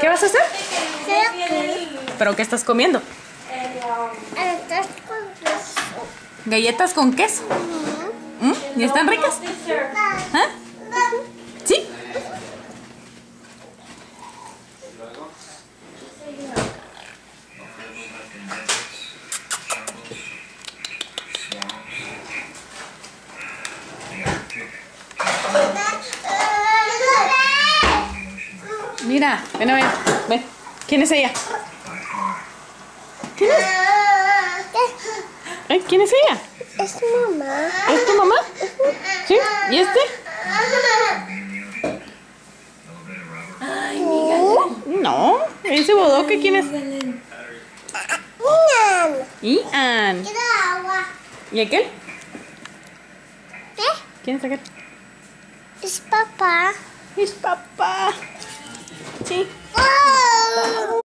¿Qué vas a hacer? Creo ¿Pero qué estás comiendo? estás con queso. ¿Galletas con queso? ¿Y están ricas? ¿Ah? ¿Sí? Mira, ven a ver. Ven. ¿Quién es ella? ¿Quién es? ¿Quién es ella? Es mamá. ¿Es tu mamá? ¿Sí? ¿Y este? No. ¿Ese bodoque quién es? Ian. Quiero agua. ¿Y aquel? ¿Qué? ¿Quién es aquel? Es papá. Es papá.